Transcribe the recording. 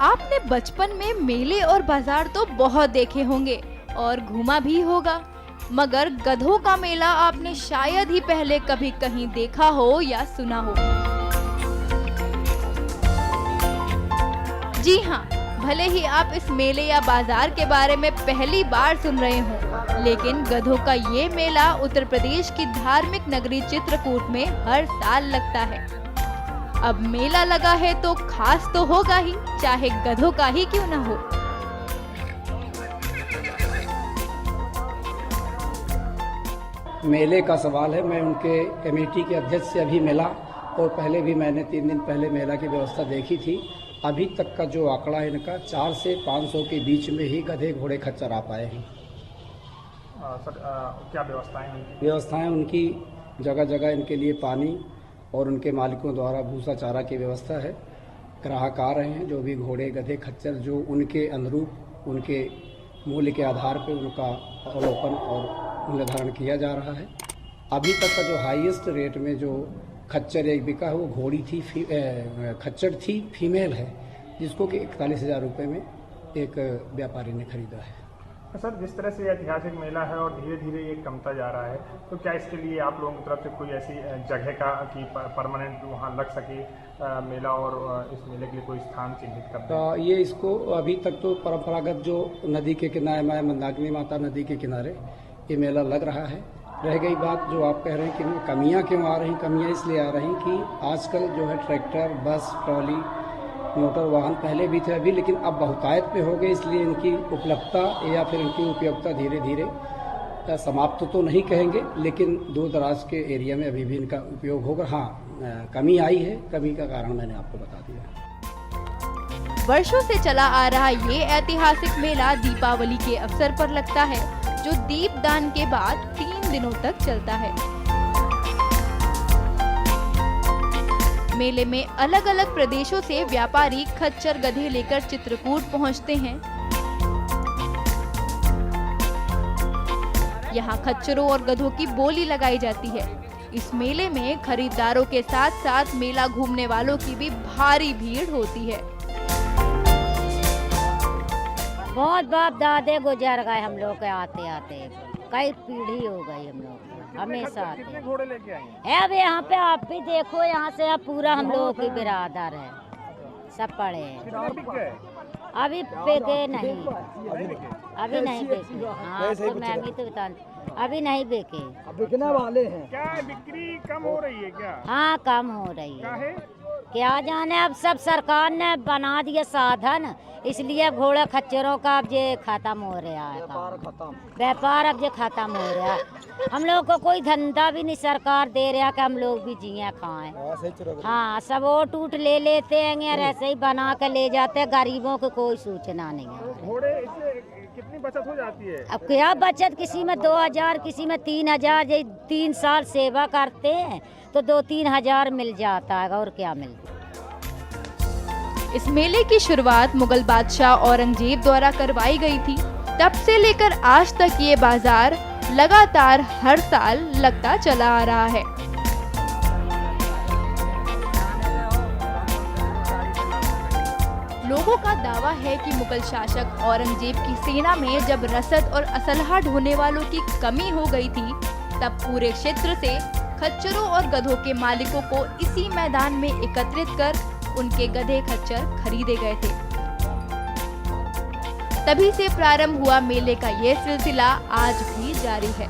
आपने बचपन में मेले और बाजार तो बहुत देखे होंगे और घूमा भी होगा, मगर गधों का मेला आपने शायद ही पहले कभी कहीं देखा हो या सुना हो। जी हाँ, भले ही आप इस मेले या बाजार के बारे में पहली बार सुन रहे हो, लेकिन गधों का ये मेला उत्तर प्रदेश की धार्मिक नगरी चित्रकूट में हर साल लगता है। अब मेला लगा है तो खास तो होगा ही, चाहे गधों का ही क्यों न हो। मेले का सवाल है। मैं उनके कमेटी के अध्यक्ष से अभी मिला और पहले भी मैंने 3 दिन पहले मेला की व्यवस्था देखी थी। अभी तक का जो आंकड़ा है इनका 400 से 500 के बीच में ही गधे घोड़े खच्चर आ पाए हैं। सर, क्या व्यवस्थाएं उनकी जगह जगह इनके लिए पानी और उनके मालिकों द्वारा भूसा चारा की व्यवस्था है। ग्राहक आ रहे हैं, जो भी घोड़े गधे खच्चर जो उनके अनुरूप उनके मूल्य के आधार पर उनका अवलोकन और निर्धारण किया जा रहा है। अभी तक का जो हाईएस्ट रेट में जो खच्चर एक बिका है वो घोड़ी थी, खच्चर थी, फीमेल है, जिसको कि 41,000 रुपये में एक व्यापारी ने खरीदा है। सर, जिस तरह से ऐतिहासिक मेला है और धीरे धीरे ये कमता जा रहा है, तो क्या इसके लिए आप लोगों की तरफ से कोई ऐसी जगह का कि परमानेंट वहाँ लग सके मेला और इस मेले के लिए कोई स्थान चिन्हित कर ये इसको अभी तक तो परंपरागत जो नदी के किनारे मंदाकिनी माता नदी के किनारे ये मेला लग रहा है। रह गई बात जो आप कह रहे हैं कि कमियां क्यों आ रही, कमियां इसलिए आ रही कि आजकल जो है ट्रैक्टर, बस, ट्रॉली, मोटर वाहन पहले भी थे अभी, लेकिन अब बहुतायत पे हो गए, इसलिए इनकी उपलब्धता या फिर इनकी उपयोगिता धीरे धीरे समाप्त तो नहीं कहेंगे, लेकिन दूर दराज के एरिया में अभी भी इनका उपयोग होगा। हाँ, कमी आई है, कमी का कारण मैंने आपको बता दिया। वर्षों से चला आ रहा ये ऐतिहासिक मेला दीपावली के अवसर पर लगता है, जो दीपदान के बाद 3 दिनों तक चलता है। मेले में अलग अलग प्रदेशों से व्यापारी खच्चर गधे लेकर चित्रकूट पहुंचते हैं। यहाँ खच्चरों और गधों की बोली लगाई जाती है। इस मेले में खरीदारों के साथ साथ मेला घूमने वालों की भी भारी भीड़ होती है। बहुत बाप दादे गुजर गए हम लोग के आते आते, कई पीढ़ी हो गई हम लोग हमेशा आते। कितने घोड़े लेके आए है अब यहाँ पे आप भी देखो, यहाँ से अब पूरा हम लोगों की बिरादर है, सब पड़े हैं। अभी बेके नहीं, अभी नहीं बेके। हाँ, तो मैं भी तो बता, अभी नहीं बेके, बिकने वाले हैं। क्या बिक्री कम हो रही है क्या? हाँ, कम हो रही है। क्या जाने, अब सब सरकार ने बना दिए साधन, इसलिए घोड़े खच्चरों का अब ये खत्म हो रहा है, व्यापार अब ये खत्म हो रहा है। हम लोग को कोई धंधा भी नहीं सरकार दे रहा कि हम लोग भी जिए खाएं। हाँ, सब वो टूट ले लेते हैं और ऐसे ही बना के ले जाते हैं, गरीबों को कोई सूचना नहीं है। घोड़े इससे कितनी बचत हो जाती है? अब क्या बचत, किसी में 2,000, किसी में 3,000। ये 3 साल सेवा करते हैं तो 2-3 हजार मिल जाता है, और क्या मिलता है। इस मेले की शुरुआत मुगल बादशाह औरंगजेब द्वारा करवाई गई थी। तब से लेकर आज तक ये बाजार लगातार हर साल लगता चला आ रहा है। लोगों का दावा है कि मुगल शासक औरंगजेब की सेना में जब रसद और असलहा ढोने वालों की कमी हो गई थी, तब पूरे क्षेत्र से खच्चरों और गधों के मालिकों को इसी मैदान में एकत्रित कर उनके गधे खच्चर खरीदे गए थे। तभी से प्रारंभ हुआ मेले का ये सिलसिला आज भी जारी है।